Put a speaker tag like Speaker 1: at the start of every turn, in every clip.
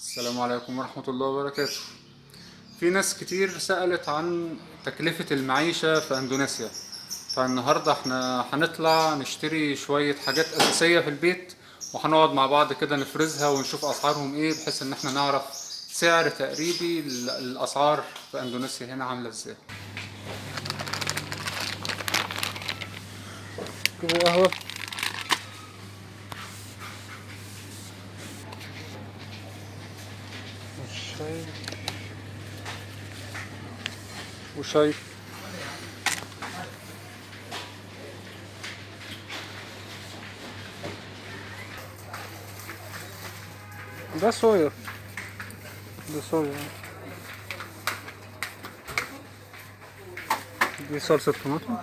Speaker 1: السلام عليكم ورحمة الله وبركاته. في ناس كتير سألت عن تكلفة المعيشة في اندونيسيا، فالنهاردة احنا هنطلع نشتري شوية حاجات أساسية في البيت، وهنقعد مع بعض كده نفرزها ونشوف أسعارهم ايه، بحيث ان احنا نعرف سعر تقريبي الأسعار في اندونيسيا هنا عاملة ازاي. جيبوا قهوة والشاي وشاي. ده صويا، ده صويا. دي صلصة طماطم.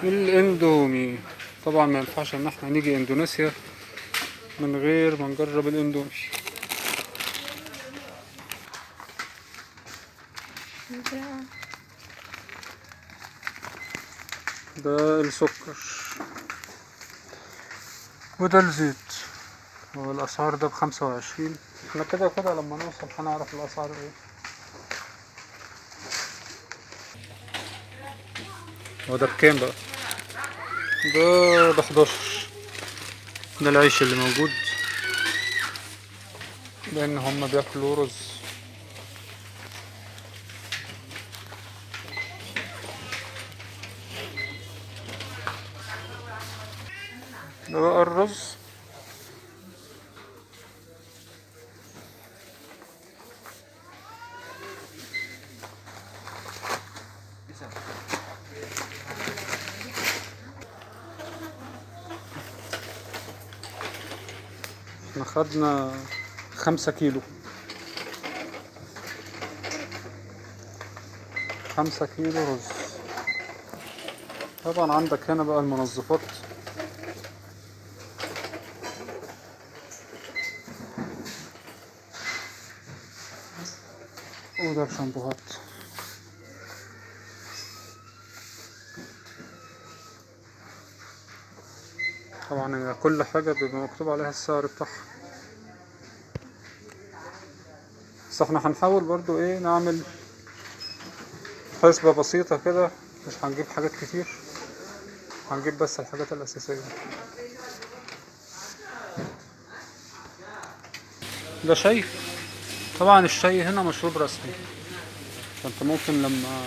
Speaker 1: الاندومي، طبعا ما ينفعش ان احنا نيجي اندونيسيا من غير ما نجرب الاندومي. ده السكر وده الزيت، والاسعار ده ب25. احنا كده كده لما نوصل هنعرف الاسعار ايه. هو ده بكام بقى؟ ده ب11. ده العيش اللي موجود، لان هم بياكلوا رز. ده بقى الرز. احنا خدنا 5 كيلو، 5 كيلو رز. طبعا عندك هنا بقى المنظفات، وده الشامبوهات. طبعا هي كل حاجة بيبقى مكتوب عليها السعر بتاعها، بس احنا هنحاول برضو ايه نعمل حسبة بسيطة كده. مش هنجيب حاجات كتير، هنجيب بس الحاجات الأساسية. ده شاي. طبعا الشاي هنا مشروب رسمي، فانت ممكن لما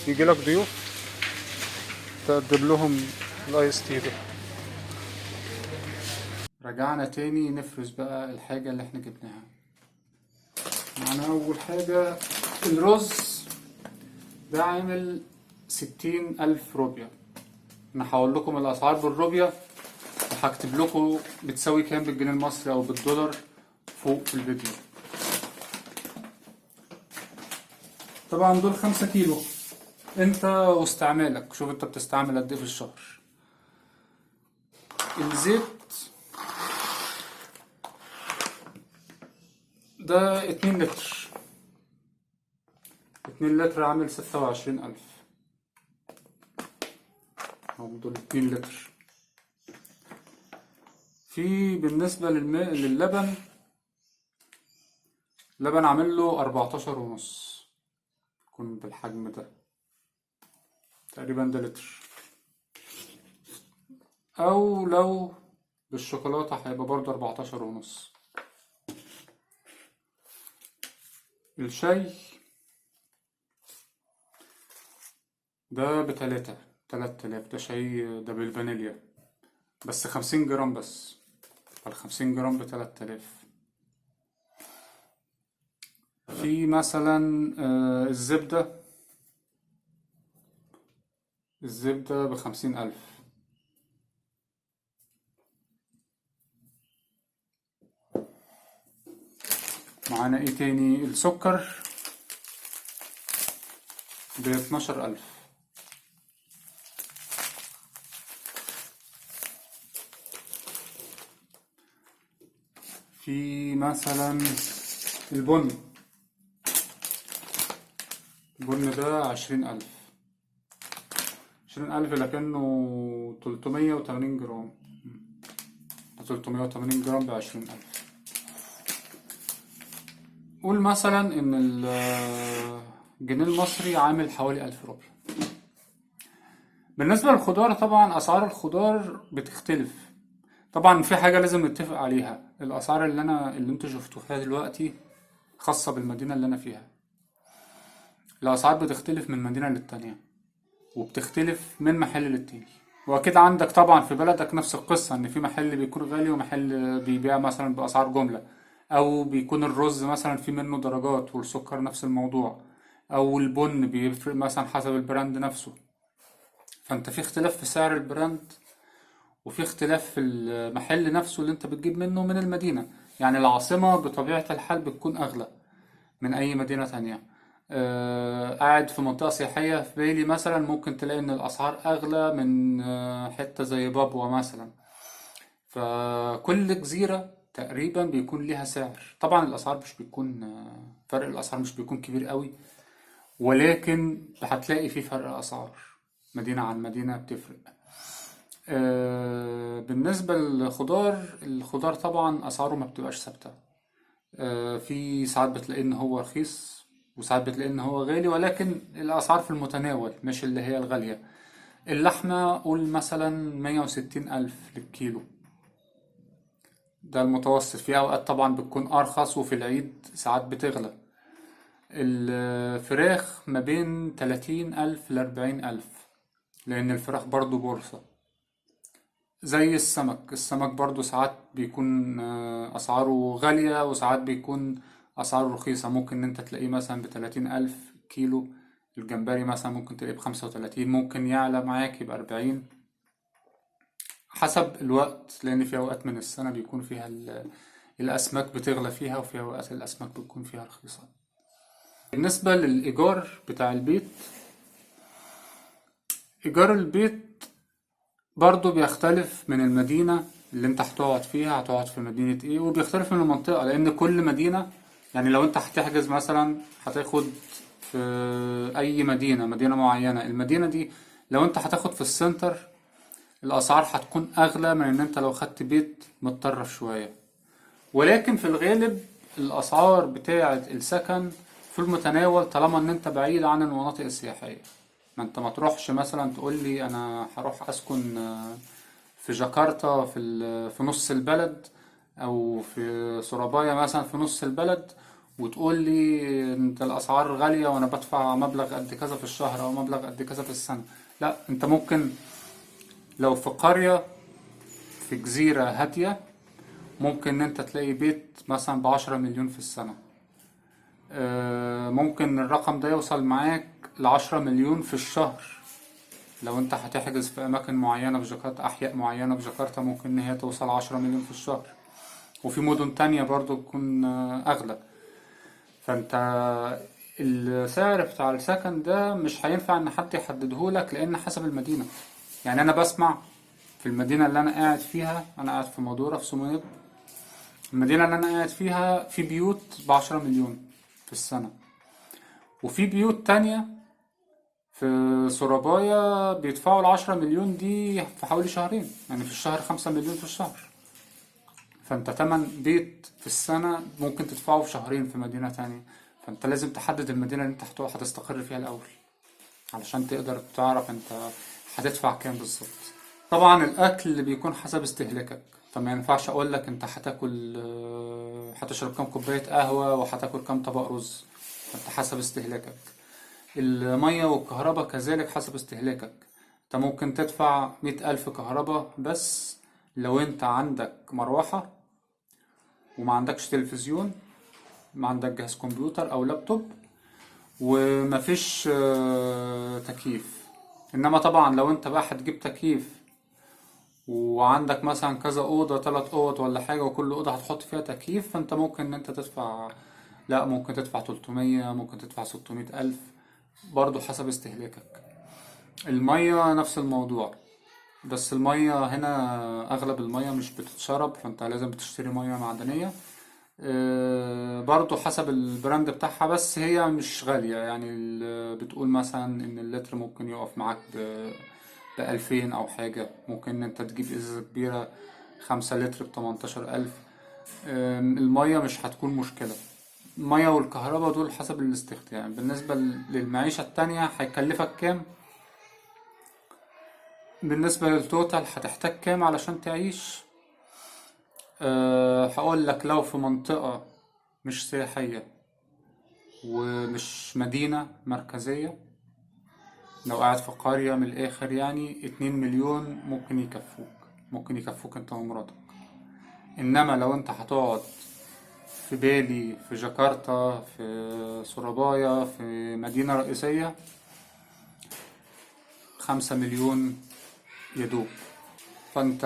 Speaker 1: يجيلك ضيوف تقدم لهم الايس تي ده. رجعنا تاني نفرز بقى الحاجة اللي احنا جبناها. معنا أول حاجة الرز، ده عامل 60,000 روبيا. أنا هقول لكم الأسعار بالروبيا، وهكتب لكم بتساوي كام بالجنيه المصري أو بالدولار فوق في الفيديو. طبعا دول 5 كيلو، انت واستعمالك، شوف انت بتستعمل قد ايه في الشهر. الزيت ده 2 لتر، 2 لتر عامل 26,000. هم دول 2 لتر. في بالنسبة للبن، لبن عامل له 14.5، يكون بالحجم ده تقريبا، ده لتر. او لو بالشوكولاتة هيبقى برضه 14.5. الشاي ده ب3 آلاف، ده شاي ده بالفانيليا، بس 50 جرام بس، ال50 جرام ب3000. في مثلا الزبدة، الزبدة ب50,000. معانا ايه تاني؟ السكر ب12,000. في مثلا البن، البن ده 20,000، 20,000 لكنه 380 جرام. 380 جرام ب20,000. قول مثلا إن الجنيه المصري عامل حوالي 1000 روبية. بالنسبة للخضار، طبعا أسعار الخضار بتختلف. طبعا في حاجة لازم نتفق عليها، الأسعار اللي انتوا شفتوها دلوقتي خاصة بالمدينة اللي أنا فيها. الأسعار بتختلف من مدينة للتانية، وبتختلف من محل للتاني. وأكيد عندك طبعا في بلدك نفس القصة، إن في محل بيكون غالي ومحل بيبيع مثلا بأسعار جملة، أو بيكون الرز مثلا في منه درجات، والسكر نفس الموضوع، أو البن بيفرق مثلا حسب البراند نفسه. فأنت في اختلاف في سعر البراند، وفي اختلاف في المحل نفسه اللي انت بتجيب منه من المدينة. يعني العاصمة بطبيعة الحال بتكون أغلى من أي مدينة تانية. قاعد في منطقة سياحية في بالي مثلا، ممكن تلاقي إن الأسعار أغلى من حتة زي بابوا مثلا. فكل جزيرة تقريبا بيكون ليها سعر. طبعا الأسعار مش بيكون فرق الأسعار مش بيكون كبير قوي، ولكن هتلاقي في فرق أسعار، مدينة عن مدينة بتفرق. بالنسبة للخضار، الخضار طبعا أسعاره ما بتبقاش ثابتة. في ساعات بتلاقي إن هو رخيص، وساعات بتلاقي إن هو غالي، ولكن الأسعار في المتناول مش اللي هي الغالية. اللحمة قول مثلا 160,000 للكيلو، ده المتوسط. في أوقات طبعا بتكون أرخص، وفي العيد ساعات بتغلى. الفراخ ما بين 30,000 ل40,000، لأن الفراخ برضو بورصة. زي السمك برضو ساعات بيكون أسعاره غالية، وساعات بيكون أسعاره رخيصة. ممكن إن أنت تلاقيه مثلا ب30,000 كيلو. الجمبري مثلا ممكن تلاقيه ب35، ممكن يعلى معاك يبقى 40، حسب الوقت. لأن في أوقات من السنة بيكون فيها الأسماك بتغلى فيها، وفي أوقات الأسماك بتكون فيها رخيصة. بالنسبة للإيجار بتاع البيت، إيجار البيت برضو بيختلف من المدينة اللي انت هتقعد فيها، هتقعد في مدينة ايه، وبيختلف من المنطقة، لان كل مدينة، يعني لو انت هتحجز مثلا هتاخد في اي مدينة معينة، المدينة دي لو انت هتاخد في السنتر، الاسعار هتكون اغلى من ان انت لو خدت بيت متطرف شوية. ولكن في الغالب الاسعار بتاعة السكن في المتناول، طالما ان انت بعيد عن المناطق السياحية. ما انت ما تروحش مثلا تقول لي انا هروح اسكن في جاكرتا في نص البلد، او في سورابايا مثلا في نص البلد، وتقول لي انت الاسعار غالية وانا بدفع مبلغ قد كذا في الشهر او مبلغ قد كذا في السنة. لا، انت ممكن لو في قرية في جزيرة هادية، ممكن ان انت تلاقي بيت مثلا ب10 مليون في السنة. ممكن الرقم ده يوصل معاك ل10 مليون في الشهر. لو انت هتحجز في اماكن معينة في جاكرتا، احياء معينة في جاكرتا، ممكن ان هي توصل 10 مليون في الشهر. وفي مدن تانية برضو تكون اغلى. فانت السعر بتاع السكن ده مش هينفع ان حد يحددهولك، لان حسب المدينة. يعني انا بسمع في المدينة اللي انا قاعد فيها، انا قاعد في مادورة في سوميد، المدينة اللي انا قاعد فيها في بيوت ب10 مليون في السنة. وفي بيوت تانية في سورابايا بيدفعوا ال10 مليون دي في حوالي شهرين، يعني في الشهر 5 مليون في الشهر. فانت تمن بيت في السنة ممكن تدفعه في شهرين في مدينة تانية. فانت لازم تحدد المدينة اللي انت هتستقر فيها الأول، علشان تقدر تعرف انت هتدفع كام بالظبط. طبعا الأكل اللي بيكون حسب استهلاكك، فما ينفعش أقول لك انت هتاكل هتشرب كام كوباية قهوة وهتاكل كام طبق رز. فانت حسب استهلاكك. المية والكهرباء كذلك حسب استهلاكك. انت ممكن تدفع 100,000 كهرباء بس لو انت عندك مروحة، وما عندكش تلفزيون، ما عندك جهاز كمبيوتر او لابتوب، ومفيش تكييف. انما طبعا لو انت بقى هتجيب تكييف، وعندك مثلا كذا اوضة 3 اوض ولا حاجة، وكل اوضة هتحط فيها تكييف، فانت ممكن ان انت تدفع، لا ممكن تدفع 300، ممكن تدفع 600,000، برضو حسب استهلاكك. المية نفس الموضوع، بس المية هنا أغلب المية مش بتتشرب، فأنت لازم بتشتري مية معدنية. برضو حسب البراند بتاعها، بس هي مش غالية. يعني بتقول مثلا إن اللتر ممكن يقف معاك ب2000 أو حاجة. ممكن إن أنت تجيب إزازة كبيرة 5 لتر ب18,000. المية مش هتكون مشكلة. المية والكهرباء دول حسب الاستخدام. بالنسبة للمعيشة التانية هيكلفك كام؟ بالنسبة للتوتال هتحتاج كام علشان تعيش؟ هقول لك لو في منطقة مش سياحية ومش مدينة مركزية، لو قاعد في قرية من الآخر يعني 2 مليون ممكن يكفوك انت ومراتك. انما لو انت هتقعد في بالي، في جاكرتا، في سورابايا، في مدينة رئيسية، 5 مليون يدوب. فانت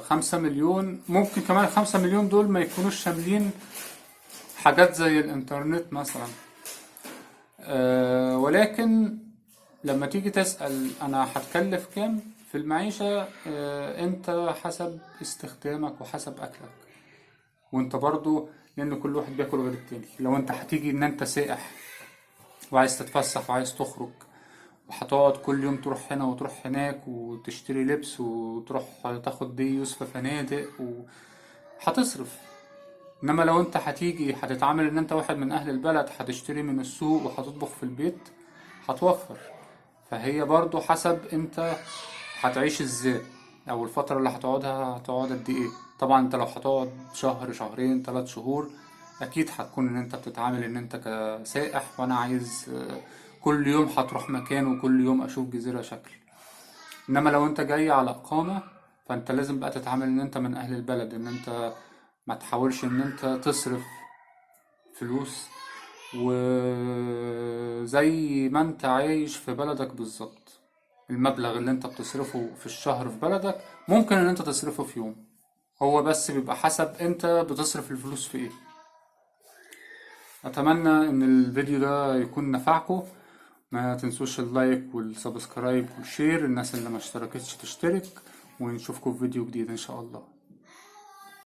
Speaker 1: 5 مليون، ممكن كمان 5 مليون دول ما يكونوش شاملين حاجات زي الانترنت مثلا. ولكن لما تيجي تسأل انا هتكلف كام في المعيشة، انت حسب استخدامك وحسب اكلك. وانت برضو، لان كل واحد بياكل غير التاني. لو انت هتيجي ان انت سائح وعايز تتفسح وعايز تخرج وهتقعد كل يوم تروح هنا وتروح هناك وتشتري لبس وتروح تاخد دي يوز في فنادق هتصرف. انما لو انت هتيجي هتتعامل ان انت واحد من اهل البلد، هتشتري من السوق وهتطبخ في البيت، هتوفر. فهي برضو حسب انت هتعيش ازاي، او الفترة اللي هتقعد قد ايه. طبعا انت لو هتقعد شهر، شهرين، 3 شهور، اكيد هتكون ان انت بتتعامل ان انت كسائح وانا عايز كل يوم هتروح مكان وكل يوم اشوف جزيرة شكل. انما لو انت جاي على اقامة، فانت لازم بقى تتعامل ان انت من اهل البلد، ان انت ما تحاولش ان انت تصرف فلوس، وزي ما انت عايش في بلدك بالظبط. المبلغ اللي انت بتصرفه في الشهر في بلدك ممكن ان انت تصرفه في يوم. هو بس بيبقى حسب انت بتصرف الفلوس في ايه. اتمنى ان الفيديو ده يكون نفعكم. ما تنسوش اللايك والسبسكرايب والشير. الناس اللي ما اشتركتش تشترك، ونشوفكم في فيديو جديد ان شاء الله.